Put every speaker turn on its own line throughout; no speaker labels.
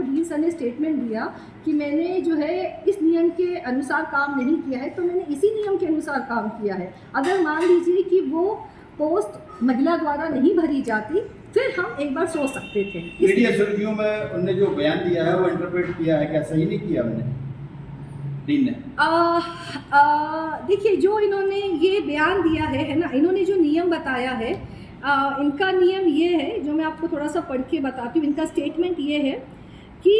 को dean sir ने statement दिया कि मैंने जो है इस नियम के अनुसार काम नहीं किया है, तो मैंने इसी नियम के अनुसार काम किया है। अगर मान लीजिए कि वो पोस्ट महिला द्वारा नहीं भरी जाती, फिर हम एक बार सोच सकते थे।
मीडिया सुर्खियों में उन्होंने जो बयान दिया है वो इंटरप्रेट किया है, क्या सही नहीं किया हमने डीन ने?
देखिए, जो इन्होंने ये बयान दिया है ना, इन्होंने जो नियम बताया है, इनका नियम ये है, जो मैं आपको थोड़ा सा पढ़ के बताती हूँ। इनका स्टेटमेंट ये है कि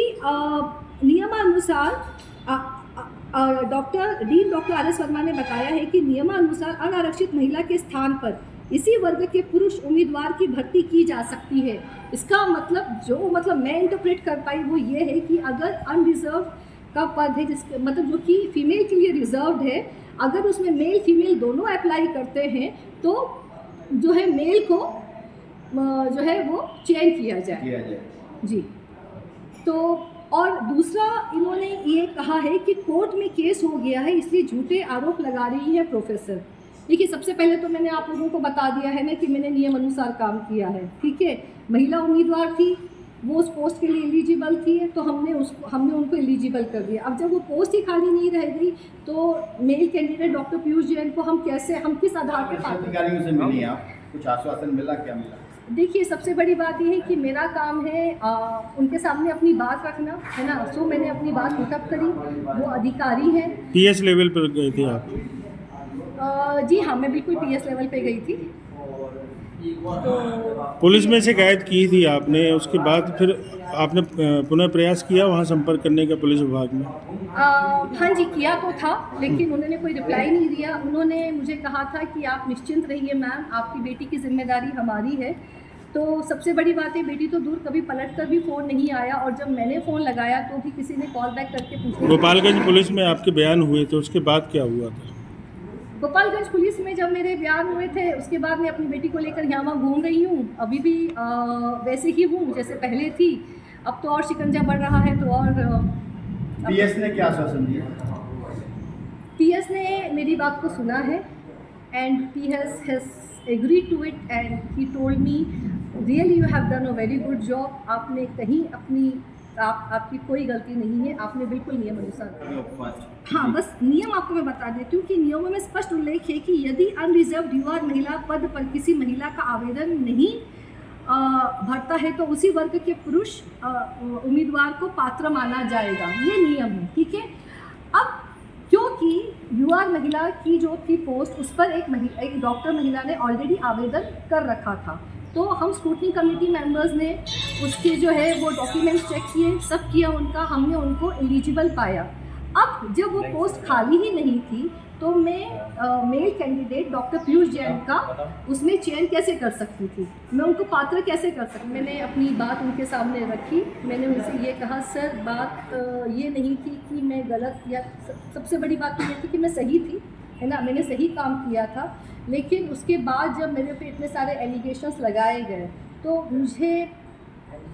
नियमानुसार डॉक्टर आर एस वर्मा ने बताया है कि नियमानुसार अनारक्षित महिला के स्थान पर इसी वर्ग के पुरुष उम्मीदवार की भर्ती की जा सकती है। इसका मतलब मैं इंटरप्रेट कर पाई वो ये है कि अगर अनरिजर्व का पद है, जिसके मतलब जो कि फीमेल के लिए रिजर्व्ड है, अगर उसमें मेल फीमेल दोनों अप्लाई करते हैं तो जो है मेल को जो है वो चयन किया जाए जी। तो और दूसरा इन्होंने ये कहा है कि कोर्ट में केस हो गया है, इसलिए झूठे आरोप लगा रही है प्रोफेसर। देखिए, सबसे पहले तो मैंने आप लोगों को बता दिया है ना कि मैंने नियम अनुसार काम किया है, ठीक है। महिला उम्मीदवार थी, वो उस पोस्ट के लिए एलिजिबल थी, तो हमने उनको एलिजिबल कर दिया। अब जब वो पोस्ट ही खाली नहीं रह गई तो male candidate doctor Piyush Jain को हम किस आधार पर
अधिकारियों से मिली आप, कुछ आश्वासन मिला, क्या मिला?
देखिए, सबसे बड़ी बात ये है कि मेरा काम है उनके सामने अपनी बात रखना, है ना। सो मैंने अपनी बात पुटअप करी, वो अधिकारी हैं।
पीएस लेवल पर गए थे आप?
जी हाँ, मैं बिल्कुल पीएस लेवल पे गई थी। तो
पुलिस में शिकायत की थी आपने, उसके बाद फिर आपने पुनः प्रयास किया वहाँ संपर्क करने का पुलिस विभाग में?
हाँ जी, किया तो था, लेकिन उन्होंने कोई रिप्लाई नहीं दिया। उन्होंने मुझे कहा था कि आप निश्चिंत रहिए मैम, आपकी बेटी की जिम्मेदारी हमारी है। तो सबसे बड़ी बात है, बेटी तो दूर, कभी पलट कर भी फ़ोन नहीं आया, और जब मैंने फ़ोन लगाया तो भी किसी ने कॉल बैक करके पूछा।
गोपालगंज पुलिस में आपके बयान हुए थे, उसके बाद क्या हुआ था?
गोपालगंज पुलिस में जब मेरे बयान हुए थे, उसके बाद मैं अपनी बेटी को लेकर यहाँ वहाँ घूम रही हूँ। अभी भी वैसे ही हूँ जैसे पहले थी। अब तो और शिकंजा बढ़ रहा है, तो और
पीएस ने क्या आश्वासन दिया?
पीएस ने मेरी बात को सुना है, and PS has agreed to it, and he told me really you have done a very good job. आपने कहीं आपकी कोई गलती नहीं है, आपने बिल्कुल नियम अनुसार। हाँ, बस नियम आपको मैं बता देती हूँ कि नियमों में स्पष्ट उल्लेख है कि यदि अनरिजर्व्ड युवा महिला पद पर किसी महिला का आवेदन नहीं भरता है तो उसी वर्ग के पुरुष उम्मीदवार को पात्र माना जाएगा। ये नियम है, ठीक है। अब क्योंकि युवा महिला की जो थी पोस्ट, उस पर एक डॉक्टर महिला ने ऑलरेडी आवेदन कर रखा था, तो हम स्क्रूटनी कमेटी मेंबर्स ने उसके जो है वो डॉक्यूमेंट्स चेक किए, सब किया उनका, हमने उनको एलिजिबल पाया। अब जब वो पोस्ट खाली ही नहीं थी तो मैं male candidate doctor Piyush Jain का उसमें चयन कैसे कर सकती थी, मैं उनको पात्र कैसे कर सकती। मैंने अपनी बात उनके सामने रखी, मैंने उनसे ये कहा, सर बात ये नहीं थी कि मैं गलत, या सबसे बड़ी बात तो ये थी कि मैं सही थी, है ना, मैंने सही काम किया था। लेकिन उसके बाद जब मेरे पे इतने सारे एलिगेशंस लगाए गए तो मुझे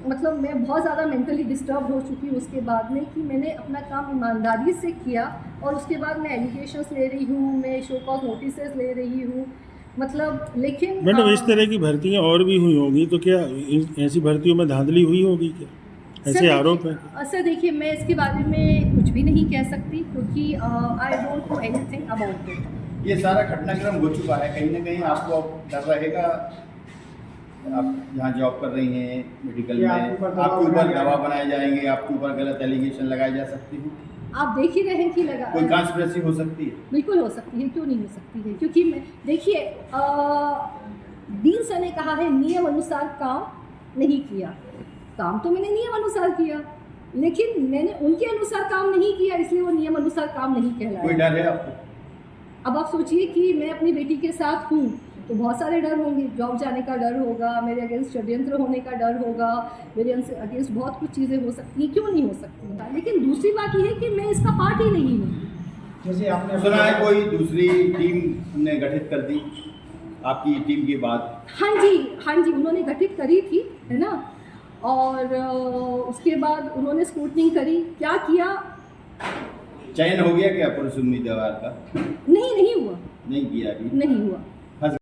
मतलब मैं बहुत ज़्यादा मेंटली डिस्टर्ब हो चुकी हूँ उसके बाद में, कि मैंने अपना काम ईमानदारी से किया और उसके बाद मैं एलिगेशंस ले रही हूँ, मैं शो कॉज नोटिसेस ले रही हूँ, मतलब। लेकिन
मैडम, इस तरह की भर्तियाँ और भी हुई होंगी, तो क्या ऐसी भर्तियों में धांधली हुई होगी क्या? ऐसे आरोप हैं?
सर देखिए, मैं इसके बारे में कुछ भी नहीं कह सकती, क्योंकि I don't know anything about it.
ये सारा घटनाक्रम हो चुका है, कहीं ना कहीं आपको अब डर रहेगा, आप जहाँ जॉब कर रही हैं मेडिकल में, आपके ऊपर दबाव बनाए जाएंगे, आपके ऊपर गलत एलिगेशन लगाए जा सकती हैं?
आप देख ही रहे हैं कि लगा
कोई कॉन्स्पिरेसी हो सकती है?
बिल्कुल हो सकती है, क्यों नहीं हो सकती है, क्योंकि मैं देखिए डीन सर ने कहा है नियम अनुसार काम नहीं किया। काम तो मैंने नियम अनुसार किया, लेकिन मैंने उनके अनुसार काम नहीं किया, इसलिए वो नियम अनुसार काम नहीं कहलाया।
कोई डर है आपको?
अब आप सोचिए कि मैं अपनी बेटी के साथ हूँ तो बहुत सारे डर होंगे, जॉब जाने का डर होगा, मेरे अगेंस्ट षड्यंत्र होने का डर होगा, मेरे अगेंस्ट बहुत कुछ चीज़ें हो सकती हैं, क्यों नहीं हो सकती। लेकिन दूसरी बात यह है कि मैं इसका पार्ट ही नहीं हूँ।
जैसे आपने सुना है कोई दूसरी टीम ने गठित कर दी आपकी टीम के बाद?
हाँ जी, उन्होंने गठित करी थी, है ना, और उसके बाद उन्होंने स्क्रूटनी करी। क्या किया?
चयन हो गया क्या पुरुष उम्मीदवार का?
नहीं हुआ।
नहीं किया अभी?
नहीं हुआ।